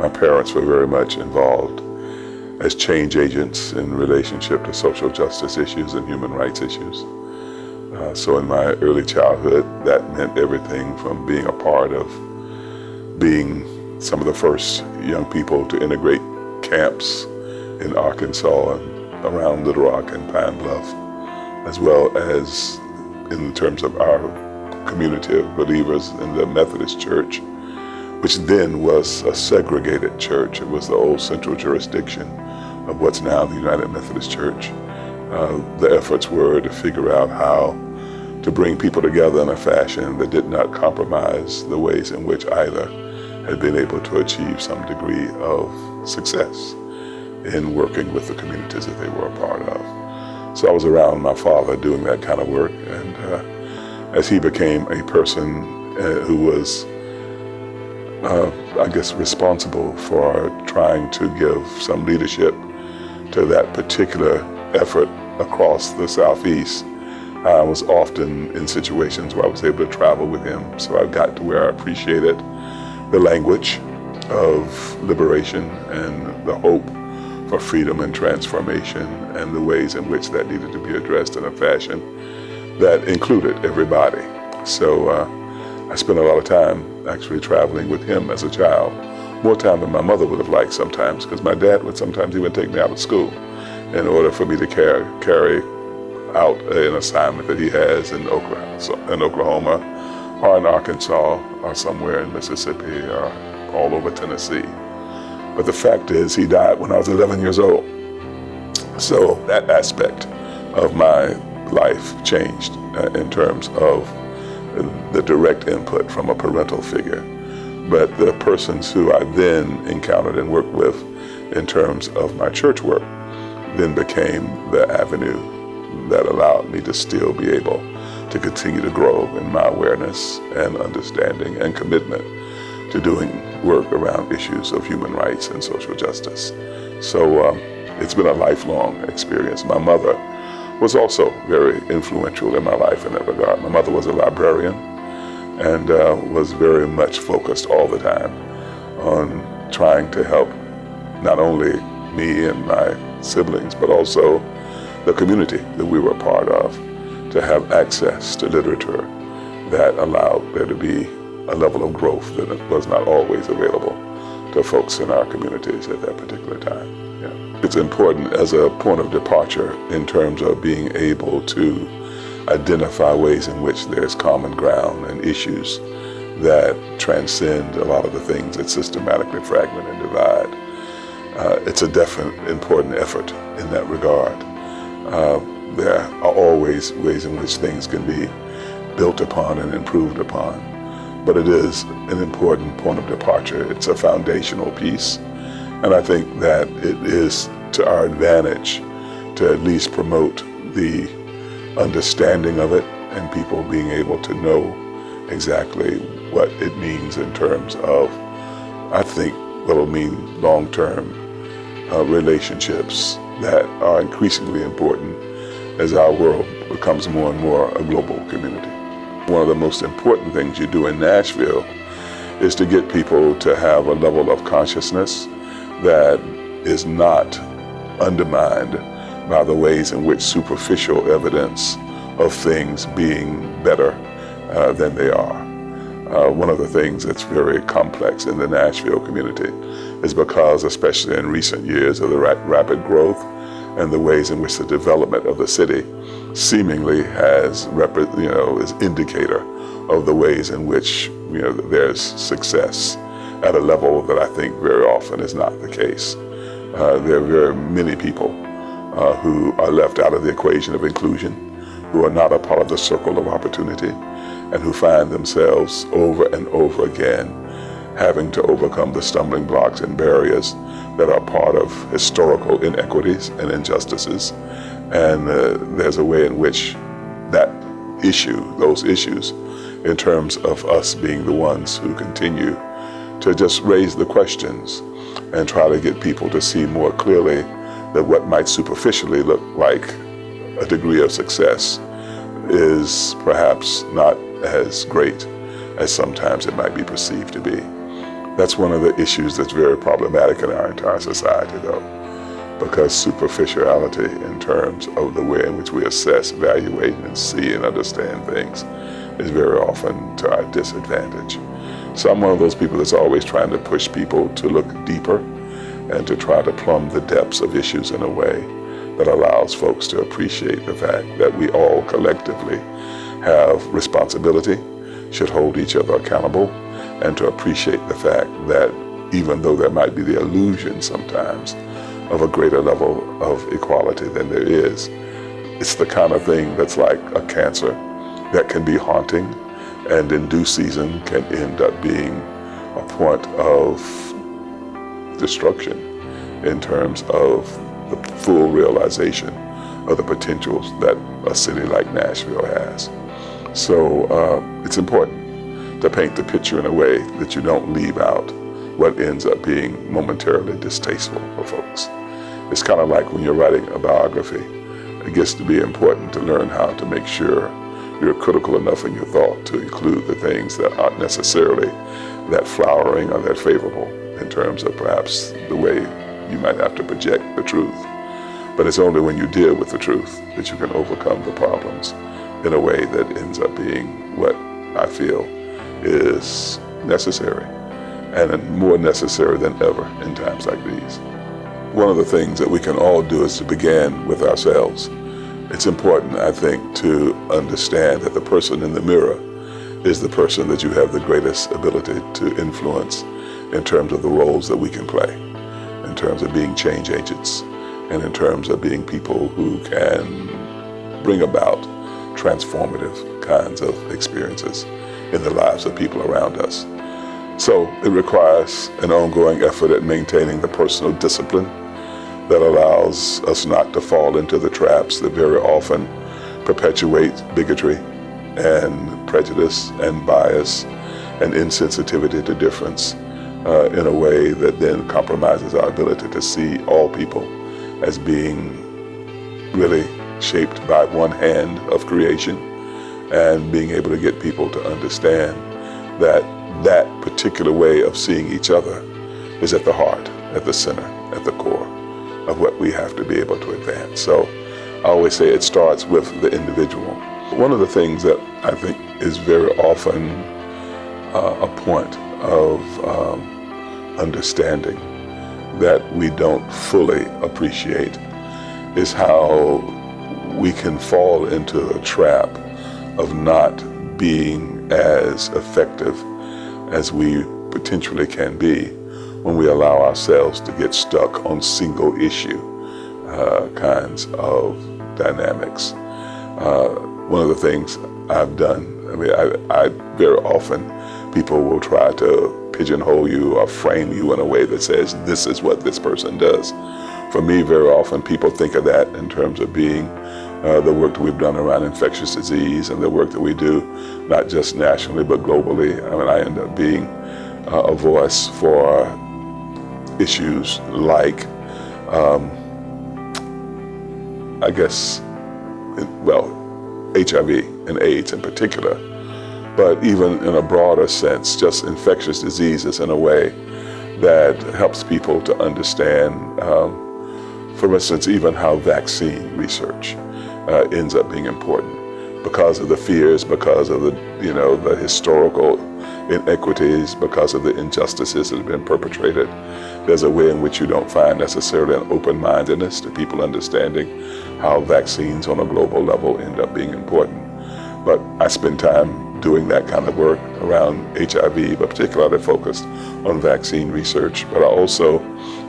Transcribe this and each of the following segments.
My parents were very much involved as change agents in relationship to social justice issues and human rights issues. So in my early childhood, that meant everything from being a part of being some of the first young people to integrate camps in Arkansas and around Little Rock and Pine Bluff, as well as in terms of our community of believers in the Methodist Church, which then was a segregated church. It was the old central jurisdiction of what's now the United Methodist Church. The efforts were to figure out how to bring people together in a fashion that did not compromise the ways in which either had been able to achieve some degree of success in working with the communities that they were a part of. So I was around my father doing that kind of work, and as he became a person who was, I guess, responsible for trying to give some leadership to that particular effort across the Southeast, I was often in situations where I was able to travel with him. So I got to where I appreciated the language of liberation and the hope for freedom and transformation and the ways in which that needed to be addressed in a fashion that included everybody. So I spent a lot of time actually traveling with him as a child, more time than my mother would have liked sometimes, because my dad would sometimes even take me out of school in order for me to carry out an assignment that he has in Oklahoma or in Arkansas or somewhere in Mississippi or all over Tennessee. But the fact is, he died when I was 11 years old. So that aspect of my life changed in terms of the direct input from a parental figure. But the persons who I then encountered and worked with in terms of my church work then became the avenue that allowed me to still be able to continue to grow in my awareness and understanding and commitment to doing work around issues of human rights and social justice. So it's been a lifelong experience. My mother was also very influential in my life in that regard. My mother was a librarian and was very much focused all the time on trying to help not only me and my siblings, but also the community that we were a part of, to have access to literature that allowed there to be a level of growth that was not always available to folks in our communities at that particular time. Yeah. It's important as a point of departure in terms of being able to identify ways in which there's common ground and issues that transcend a lot of the things that systematically fragment and divide. It's a definite important effort in that regard. There are always ways in which things can be built upon and improved upon, but it is an important point of departure. It's a foundational piece, and I think that it is to our advantage to at least promote the understanding of it and people being able to know exactly what it means in terms of, I think, what will mean long-term relationships that are increasingly important as our world becomes more and more a global community. One of the most important things you do in Nashville is to get people to have a level of consciousness that is not undermined by the ways in which superficial evidence of things being better than they are. One of the things that's very complex in the Nashville community is because, especially in recent years of the rapid growth and the ways in which the development of the city seemingly is indicator of the ways in which there's success at a level that I think very often is not the case. There are very many people who are left out of the equation of inclusion, who are not a part of the circle of opportunity, and who find themselves over and over again having to overcome the stumbling blocks and barriers that are part of historical inequities and injustices. And there's a way in which those issues, in terms of us being the ones who continue to just raise the questions and try to get people to see more clearly that what might superficially look like a degree of success is perhaps not as great as sometimes it might be perceived to be. That's one of the issues that's very problematic in our entire society, though, because superficiality in terms of the way in which we assess, evaluate, and see and understand things is very often to our disadvantage. So I'm one of those people that's always trying to push people to look deeper and to try to plumb the depths of issues in a way that allows folks to appreciate the fact that we all collectively have responsibility, should hold each other accountable, and to appreciate the fact that even though there might be the illusion sometimes of a greater level of equality than there is, it's the kind of thing that's like a cancer that can be haunting and in due season can end up being a point of destruction in terms of the full realization of the potentials that a city like Nashville has. So it's important to paint the picture in a way that you don't leave out what ends up being momentarily distasteful for folks. It's kind of like when you're writing a biography. It gets to be important to learn how to make sure you're critical enough in your thought to include the things that aren't necessarily that flowering or that favorable in terms of perhaps the way you might have to project the truth. But it's only when you deal with the truth that you can overcome the problems in a way that ends up being what I feel is necessary, and more necessary than ever in times like these. One of the things that we can all do is to begin with ourselves. It's important, I think, to understand that the person in the mirror is the person that you have the greatest ability to influence in terms of the roles that we can play, in terms of being change agents, and in terms of being people who can bring about transformative kinds of experiences in the lives of people around us. So it requires an ongoing effort at maintaining the personal discipline that allows us not to fall into the traps that very often perpetuate bigotry and prejudice and bias and insensitivity to difference in a way that then compromises our ability to see all people as being really shaped by one hand of creation, and being able to get people to understand that that particular way of seeing each other is at the heart, at the center, at the core of what we have to be able to advance. So I always say it starts with the individual. One of the things that I think is very often a point of understanding that we don't fully appreciate is how we can fall into the trap of not being as effective as we potentially can be when we allow ourselves to get stuck on single issue kinds of dynamics. One of the things I've done, I very often, people will try to pigeonhole you or frame you in a way that says, this is what this person does. For me, very often, people think of that in terms of being the work that we've done around infectious disease and the work that we do, not just nationally, but globally. I end up being a voice for issues like, HIV and AIDS in particular, but even in a broader sense, just infectious diseases in a way that helps people to understand, for instance, even how vaccine research ends up being important because of the fears, because of the historical inequities, because of the injustices that have been perpetrated. There's a way in which you don't find necessarily an open-mindedness to people understanding how vaccines on a global level end up being important. But I spend time doing that kind of work around HIV, but particularly focused on vaccine research. But I also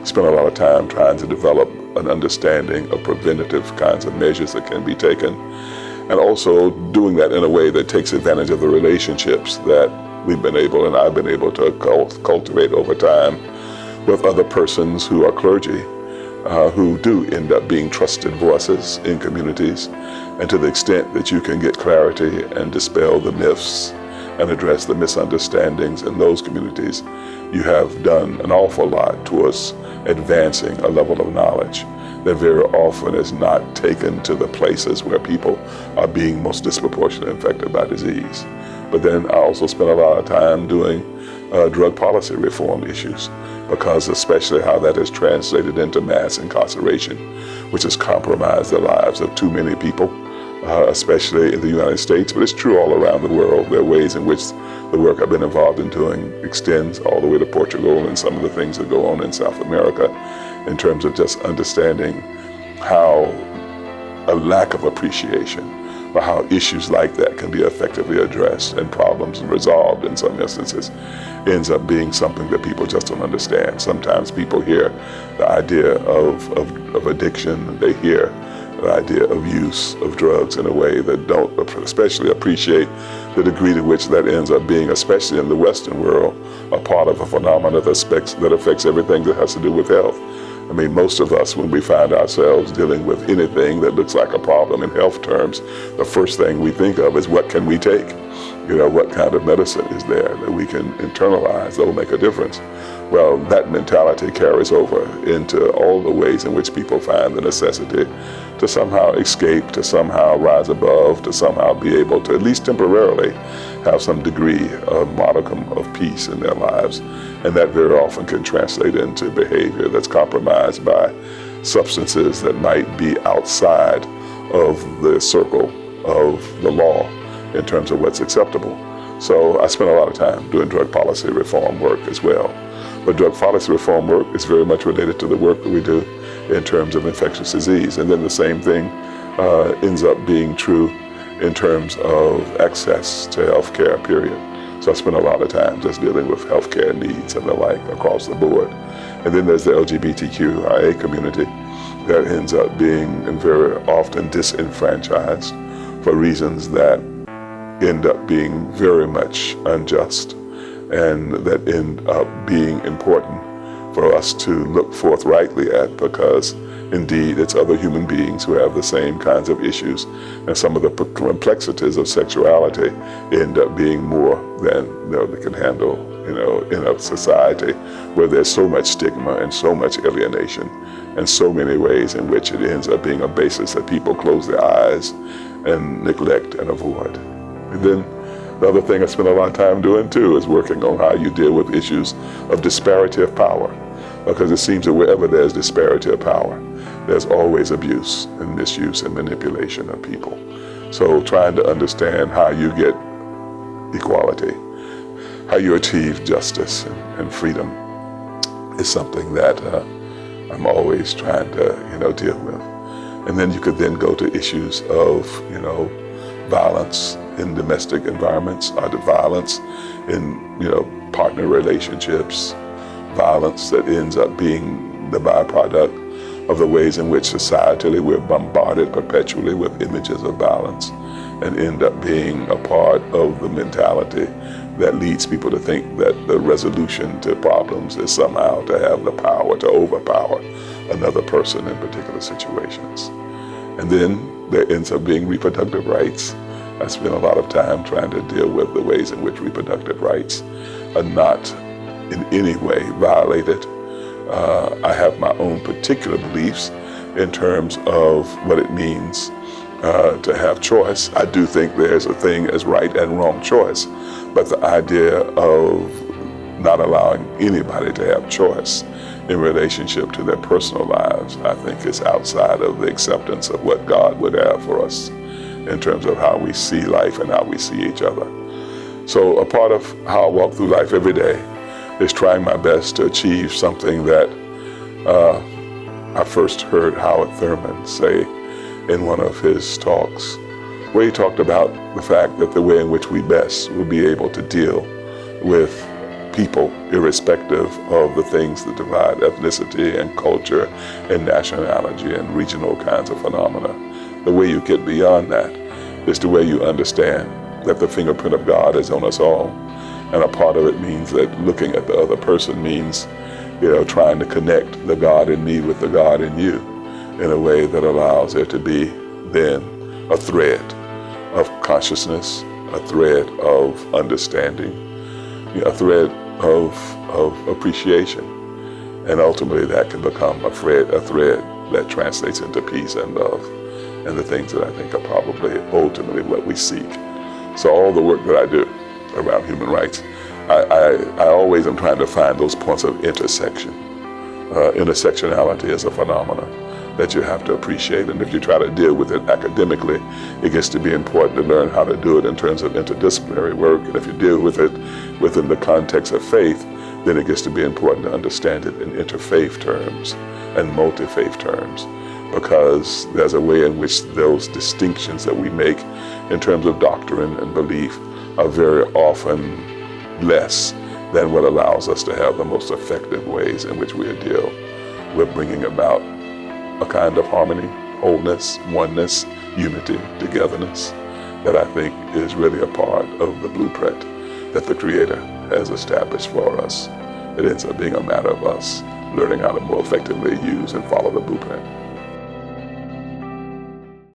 spend a lot of time trying to develop an understanding of preventative kinds of measures that can be taken, and also doing that in a way that takes advantage of the relationships that we've been able, and I've been able to cultivate over time with other persons who are clergy, who do end up being trusted voices in communities. And to the extent that you can get clarity and dispel the myths and address the misunderstandings in those communities, you have done an awful lot towards advancing a level of knowledge that very often is not taken to the places where people are being most disproportionately infected by disease. But then I also spend a lot of time doing drug policy reform issues, because especially how that has translated into mass incarceration, which has compromised the lives of too many people, especially in the United States, but it's true all around the world. There are ways in which the work I've been involved in doing extends all the way to Portugal and some of the things that go on in South America, in terms of just understanding how a lack of appreciation for how issues like that can be effectively addressed and problems resolved in some instances ends up being something that people just don't understand. Sometimes people hear the idea of addiction, they hear the idea of use of drugs in a way that don't especially appreciate the degree to which that ends up being, especially in the Western world, a part of a phenomenon that affects everything that has to do with health. I mean, most of us, when we find ourselves dealing with anything that looks like a problem in health terms, the first thing we think of is, what can we take? You know, what kind of medicine is there that we can internalize that will make a difference? Well, that mentality carries over into all the ways in which people find the necessity to somehow escape, to somehow rise above, to somehow be able to, at least temporarily, have some degree of modicum of peace in their lives. And that very often can translate into behavior that's compromised by substances that might be outside of the circle of the law in terms of what's acceptable. So I spent a lot of time doing drug policy reform work as well. But drug policy reform work is very much related to the work that we do in terms of infectious disease. And then the same thing ends up being true in terms of access to health care, period. So I spent a lot of time just dealing with healthcare needs and the like across the board. And then there's the LGBTQIA community that ends up being very often disenfranchised for reasons that end up being very much unjust, and that end up being important for us to look forthrightly at, because indeed it's other human beings who have the same kinds of issues, and some of the complexities of sexuality end up being more than they can handle, in a society where there's so much stigma and so much alienation and so many ways in which it ends up being a basis that people close their eyes and neglect and avoid. And then the other thing I spend a lot of time doing too is working on how you deal with issues of disparity of power, because it seems that wherever there's disparity of power, there's always abuse and misuse and manipulation of people. So trying to understand how you get equality, how you achieve justice and freedom is something that I'm always trying to deal with. And then you could then go to issues of violence in domestic environments, or the violence in partner relationships, violence that ends up being the byproduct of the ways in which societally we're bombarded perpetually with images of violence, and end up being a part of the mentality that leads people to think that the resolution to problems is somehow to have the power to overpower another person in particular situations. And then there ends up being reproductive rights. I spend a lot of time trying to deal with the ways in which reproductive rights are not in any way violated. I have my own particular beliefs in terms of what it means to have choice. I do think there's a thing as right and wrong choice, but the idea of not allowing anybody to have choice in relationship to their personal lives, I think is outside of the acceptance of what God would have for us in terms of how we see life and how we see each other. So a part of how I walk through life every day is trying my best to achieve something that I first heard Howard Thurman say in one of his talks, where he talked about the fact that the way in which we best will be able to deal with people, irrespective of the things that divide ethnicity and culture and nationality and regional kinds of phenomena. The way you get beyond that is the way you understand that the fingerprint of God is on us all. And a part of it means that looking at the other person means, trying to connect the God in me with the God in you in a way that allows there to be then a thread of consciousness, a thread of understanding, a thread of appreciation. And ultimately that can become a thread that translates into peace and love, and the things that I think are probably ultimately what we seek. So all the work that I do around human rights I always am trying to find those points of intersection. Intersectionality is a phenomenon that you have to appreciate, and if you try to deal with it academically, it gets to be important to learn how to do it in terms of interdisciplinary work, and if you deal with it within the context of faith, then it gets to be important to understand it in interfaith terms and multi-faith terms, because there's a way in which those distinctions that we make in terms of doctrine and belief are very often less than what allows us to have the most effective ways in which we deal with bringing about a kind of harmony, wholeness, oneness, unity, togetherness that I think is really a part of the blueprint that the Creator has established for us. It ends up being a matter of us learning how to more effectively use and follow the blueprint.